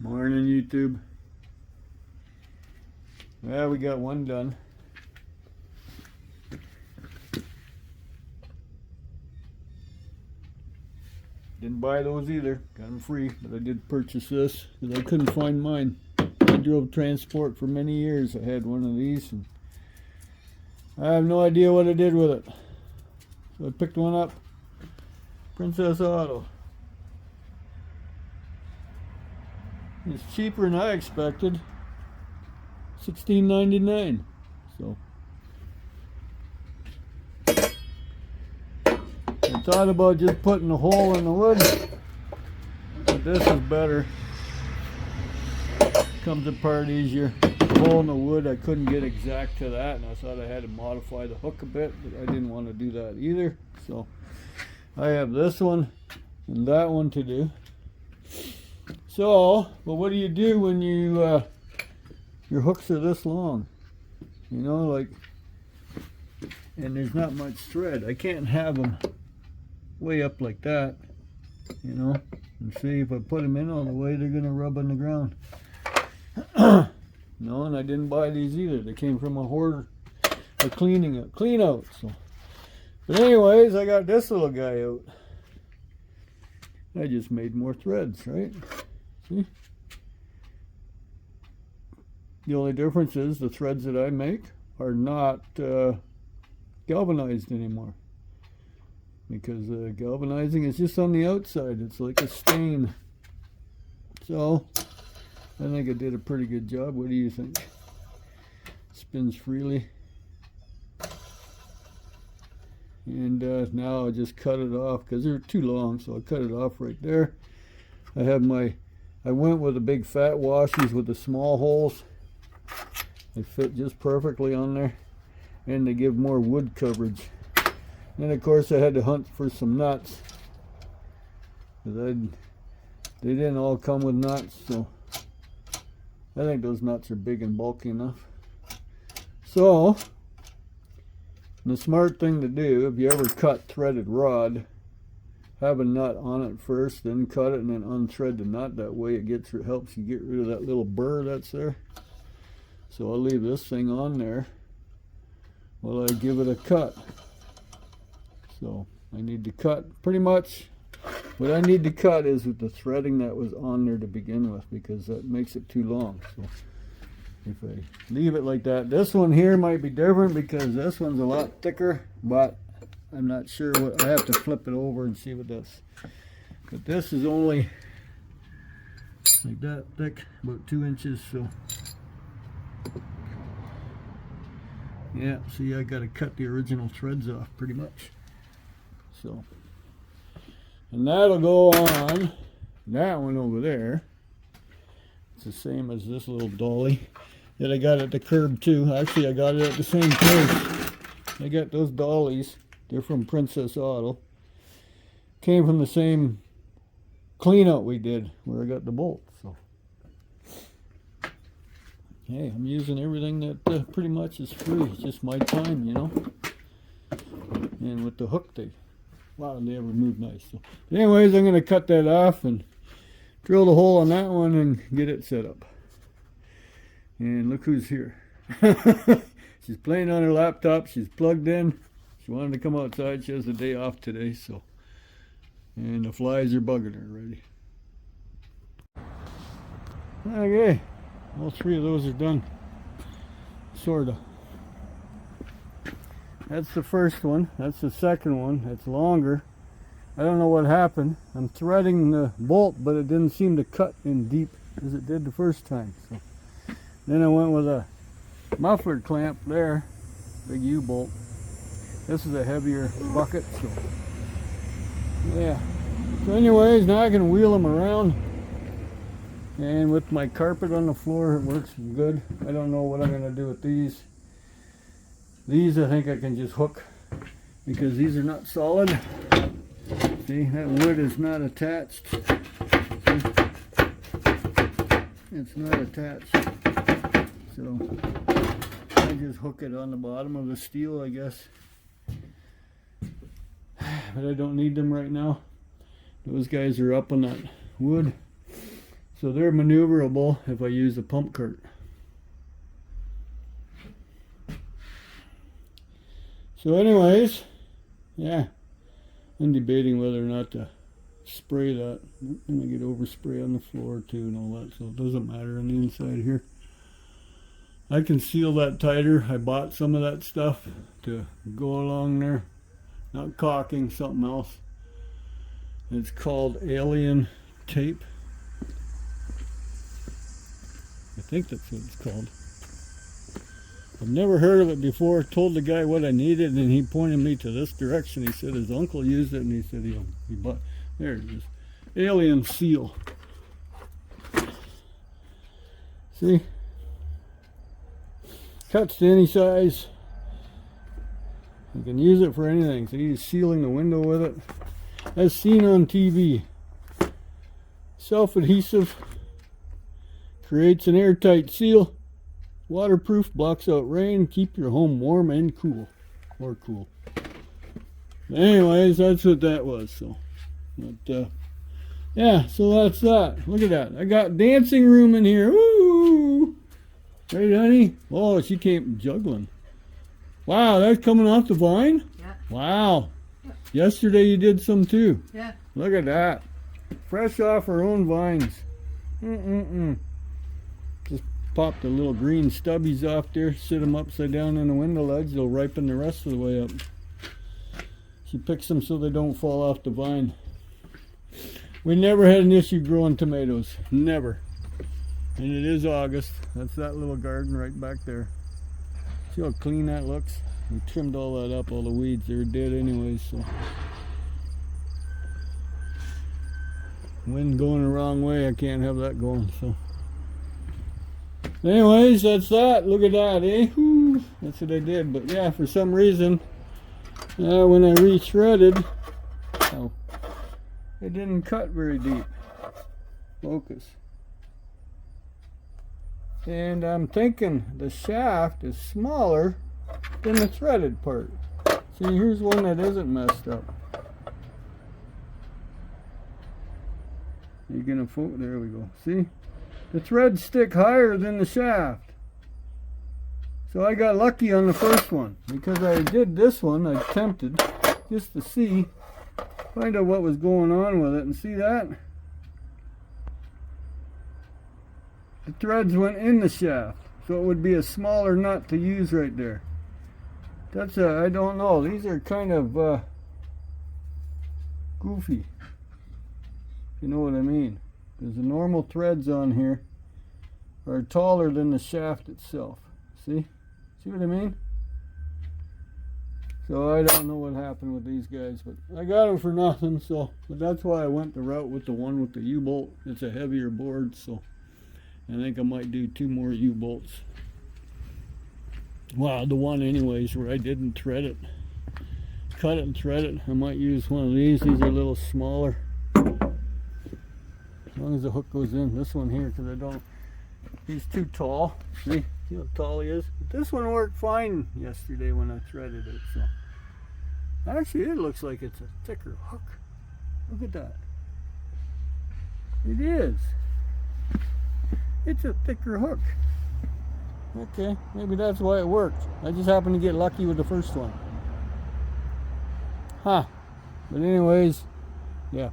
Morning, YouTube. Well, we got one done. Didn't buy those either. Got them free, but I did purchase this because I couldn't find mine. I drove transport for many years. I had one of these, and I have no idea what I did with it. So I picked one up. Princess Auto. It's cheaper than I expected. $16.99. So I thought about just putting a hole in the wood, but this is better. Comes apart easier. The hole in the wood, I couldn't get exact to that, and I thought I had to modify the hook a bit, but I didn't want to do that either. So I have this one and that one to do. So, but what do you do when you your hooks are this long? You know, like, and there's not much thread. I can't have them way up like that, you know. And see, if I put them in all the way, they're gonna rub on the ground. No, and I didn't buy these either. They came from a hoarder, a clean out. So, but anyways, I got this little guy out. I just made more threads, right? See? The only difference is the threads that I make are not galvanized anymore, because galvanizing is just on the outside. It's like a stain. So I think I did a pretty good job. What do you think? Spins freely. And now I'll just cut it off because they're too long, so I cut it off right there. I went with the big fat washes with the small holes. They fit just perfectly on there, and they give more wood coverage. And of course I had to hunt for some nuts, because they didn't all come with nuts, so I think those nuts are big and bulky enough. So the smart thing to do, if you ever cut threaded rod, have a nut on it first, then cut it, and then unthread the nut. That way it helps you get rid of that little burr that's there. So I'll leave this thing on there while I give it a cut. So I need to cut pretty much what I need to cut is with the threading that was on there to begin with, because that makes it too long. So if I leave it like that, this one here might be different because this one's a lot thicker, but I'm not sure what, I have to flip it over and see what this. But this is only like that thick, about 2 inches, so yeah, see, I gotta cut the original threads off pretty much. So, and that'll go on that one over there. It's the same as this little dolly that I got at the curb too. Actually, I got it at the same place. I got those dollies. They're from Princess Auto. Came from the same clean out we did where I got the bolts. So, hey, I'm using everything that pretty much is free. It's just my time, you know. And with the hook, wow, they ever move nice. So, but anyways, I'm going to cut that off and drill the hole on that one and get it set up. And look who's here. She's playing on her laptop. She's plugged in. She wanted to come outside. She has a day off today, so. And the flies are bugging her already. Okay, all 3 of those are done. Sorta. That's the first one. That's the second one. It's longer. I don't know what happened. I'm threading the bolt, but it didn't seem to cut in deep as it did the first time. So then I went with a muffler clamp there, big U-bolt. This is a heavier bucket, so yeah. So anyways, now I can wheel them around, and with my carpet on the floor, it works good. I don't know what I'm going to do with these. These I think I can just hook, because these are not solid. See, that wood is not attached. See? It's not attached. So I just hook it on the bottom of the steel, I guess. But I don't need them right now. Those guys are up on that wood. So they're maneuverable if I use a pump cart. So anyways, yeah, I'm debating whether or not to spray that. I'm gonna get overspray on the floor too and all that, so it doesn't matter on the inside here. I can seal that tighter. I bought some of that stuff to go along there. Not caulking, something else. It's called alien tape. I think that's what it's called. I've never heard of it before. Told the guy what I needed and he pointed me to this direction. He said his uncle used it and he said he bought, there it is. Alien seal. See? Cuts to any size. You can use it for anything. So he's sealing the window with it. As seen on TV. Self-adhesive. Creates an airtight seal. Waterproof, blocks out rain. Keep your home warm and cool. Or cool. Anyways, that's what that was. So, but, yeah, so that's that. Look at that. I got dancing room in here. Woo! Right, honey? Oh, she came juggling. Wow, that's coming off the vine? Yeah. Wow. Yeah. Yesterday you did some too. Yeah. Look at that. Fresh off her own vines. Just pop the little green stubbies off there, sit them upside down on the window ledge. They'll ripen the rest of the way up. She picks them so they don't fall off the vine. We never had an issue growing tomatoes. Never. And it is August. That's that little garden right back there. See how clean that looks? We trimmed all that up, all the weeds. They were dead anyways, so. Wind going the wrong way, I can't have that going, so. Anyways, that's that. Look at that, eh? Whew. That's what I did. But yeah, for some reason, when I re-threaded, oh, it didn't cut very deep. Focus. And I'm thinking the shaft is smaller than the threaded part. See, here's one that isn't messed up. You're gonna there we go. See? The threads stick higher than the shaft. So I got lucky on the first one. Because I did this one, I attempted just to see, find out what was going on with it, and see that? The threads went in the shaft, so it would be a smaller nut to use right there. That's I don't know, these are kind of goofy, if you know what I mean. Because the normal threads on here are taller than the shaft itself. See? See what I mean? So I don't know what happened with these guys, but I got them for nothing, so. But that's why I went the route with the one with the U-bolt. It's a heavier board, so. I think I might do 2 more U-bolts. Well, the one anyways where I didn't thread it. Cut it and thread it. I might use one of these. These are a little smaller. As long as the hook goes in. This one here, because I don't, he's too tall. See how tall he is? But this one worked fine yesterday when I threaded it. So actually it looks like it's a thicker hook. Look at that. It is. It's a thicker hook. Okay, maybe that's why it worked. I just happened to get lucky with the first one. Huh. But anyways, yeah.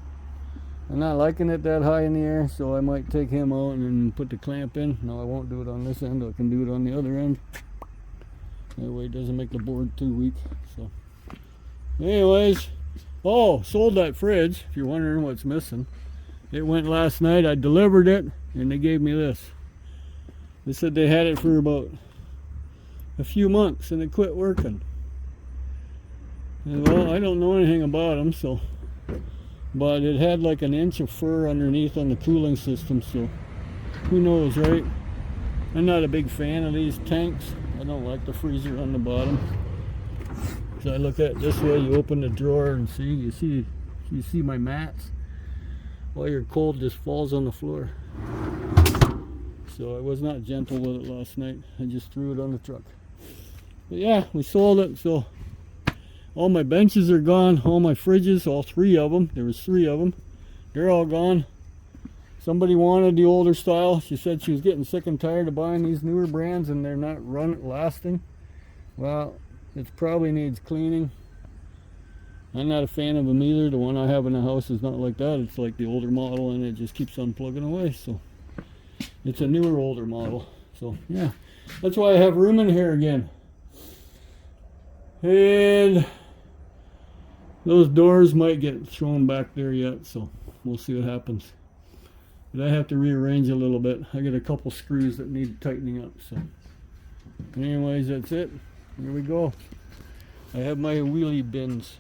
I'm not liking it that high in the air, so I might take him out and then put the clamp in. No, I won't do it on this end. I can do it on the other end. That way it doesn't make the board too weak. So, anyways, oh, sold that fridge. If you're wondering what's missing, it went last night. I delivered it, and they gave me this. They said they had it for about a few months, and it quit working. And well, I don't know anything about them, so. But it had like an inch of fur underneath on the cooling system, so who knows, right? I'm not a big fan of these tanks. I don't like the freezer on the bottom. So I look at it this way. You open the drawer and you see my mats. While you're cold, just falls on the floor. So I was not gentle with it last night. I just threw it on the truck. But yeah, we sold it. So all my benches are gone. All my fridges, all 3 of them. There was 3 of them. They're all gone. Somebody wanted the older style. She said she was getting sick and tired of buying these newer brands and they're not lasting. Well, it probably needs cleaning. I'm not a fan of them either. The one I have in the house is not like that. It's like the older model and it just keeps on plugging away. So it's a newer, older model. So yeah, that's why I have room in here again. And those doors might get thrown back there yet, so we'll see what happens. But I have to rearrange a little bit. I got a couple screws that need tightening up. So anyways, that's it. Here we go. I have my wheelie bins.